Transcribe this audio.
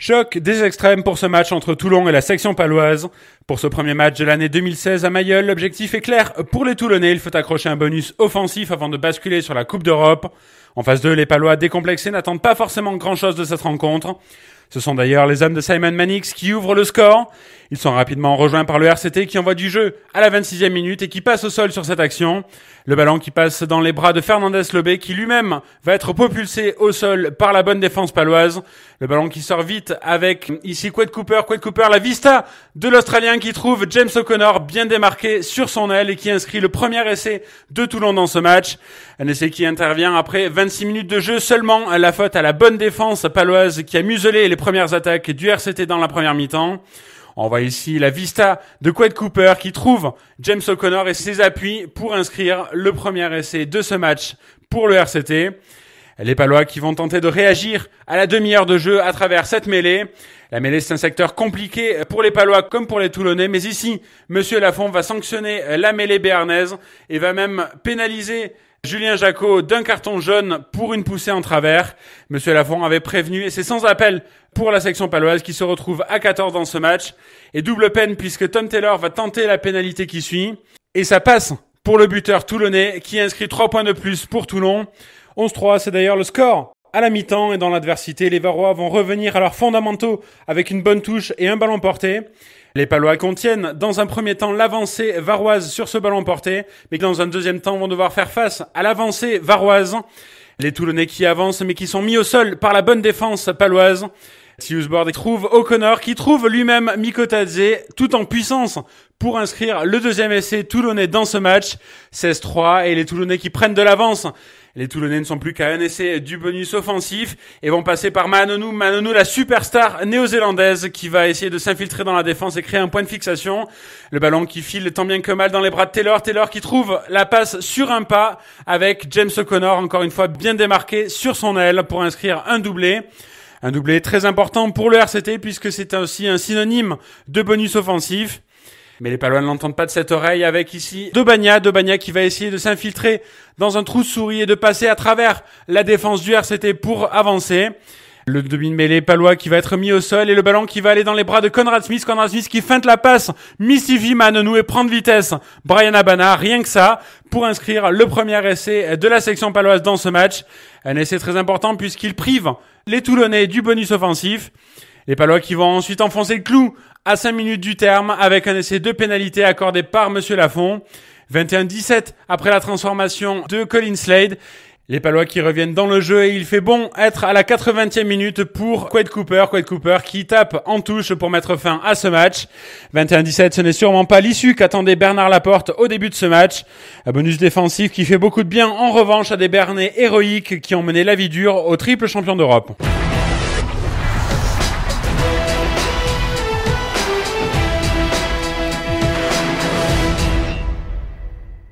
Choc des extrêmes pour ce match entre Toulon et la section paloise. Pour ce premier match de l'année 2016 à Mayol, l'objectif est clair. Pour les Toulonnais, il faut accrocher un bonus offensif avant de basculer sur la Coupe d'Europe. En phase 2, les Palois décomplexés n'attendent pas forcément grand-chose de cette rencontre. Ce sont d'ailleurs les hommes de Simon Mannix qui ouvrent le score. Ils sont rapidement rejoints par le RCT qui envoie du jeu à la 26e minute et qui passe au sol sur cette action. Le ballon qui passe dans les bras de Fernandez Lobé qui lui-même va être propulsé au sol par la bonne défense paloise. Le ballon qui sort vite avec ici Quade Cooper, la vista de l'Australien qui trouve James O'Connor bien démarqué sur son aile et qui inscrit le premier essai de Toulon dans ce match. Un essai qui intervient après 26 minutes de jeu seulement, la faute à la bonne défense paloise qui a muselé les premières attaques du RCT dans la première mi-temps. On voit ici la vista de Quade Cooper qui trouve James O'Connor et ses appuis pour inscrire le premier essai de ce match pour le RCT. Les Palois qui vont tenter de réagir à la demi-heure de jeu à travers cette mêlée. La mêlée, c'est un secteur compliqué pour les Palois comme pour les Toulonnais. Mais ici, Monsieur Lafont va sanctionner la mêlée béarnaise et va même pénaliser Julien Jacot d'un carton jaune pour une poussée en travers. Monsieur Lafont avait prévenu et c'est sans appel pour la section paloise qui se retrouve à 14 dans ce match. Et double peine puisque Tom Taylor va tenter la pénalité qui suit. Et ça passe pour le buteur toulonnais qui inscrit 3 points de plus pour Toulon. 11-3, c'est d'ailleurs le score à la mi-temps et dans l'adversité, les Varois vont revenir à leurs fondamentaux avec une bonne touche et un ballon porté. Les Palois contiennent dans un premier temps l'avancée varoise sur ce ballon porté, mais dans un deuxième temps vont devoir faire face à l'avancée varoise. Les Toulonnais qui avancent mais qui sont mis au sol par la bonne défense paloise. Siusbord trouve O'Connor qui trouve lui-même Mikotadze tout en puissance pour inscrire le deuxième essai toulonnais dans ce match. 16-3 et les Toulonnais qui prennent de l'avance. Les Toulonnais ne sont plus qu'à un essai du bonus offensif et vont passer par Manonou, la superstar néo-zélandaise qui va essayer de s'infiltrer dans la défense et créer un point de fixation. Le ballon qui file tant bien que mal dans les bras de Taylor qui trouve la passe sur un pas avec James O'Connor encore une fois bien démarqué sur son aile pour inscrire un doublé. Un doublé très important pour le RCT puisque c'est aussi un synonyme de bonus offensif. Mais les Palois ne l'entendent pas de cette oreille avec ici Dobagna qui va essayer de s'infiltrer dans un trou de souris et de passer à travers la défense du RCT pour avancer. Le demi-mêlée palois qui va être mis au sol et le ballon qui va aller dans les bras de Conrad Smith qui feinte la passe, mystifie Manonou et prend de vitesse Brian Abana, rien que ça, pour inscrire le premier essai de la section paloise dans ce match. Un essai très important puisqu'il prive les Toulonnais du bonus offensif. Les Palois qui vont ensuite enfoncer le clou à 5 minutes du terme avec un essai de pénalité accordé par Monsieur Lafont. 21-17 après la transformation de Colin Slade. Les Palois qui reviennent dans le jeu et il fait bon être à la 80e minute pour Quade Cooper qui tape en touche pour mettre fin à ce match. 21-17, ce n'est sûrement pas l'issue qu'attendait Bernard Laporte au début de ce match. Un bonus défensif qui fait beaucoup de bien en revanche à des Bernais héroïques qui ont mené la vie dure au triple champion d'Europe.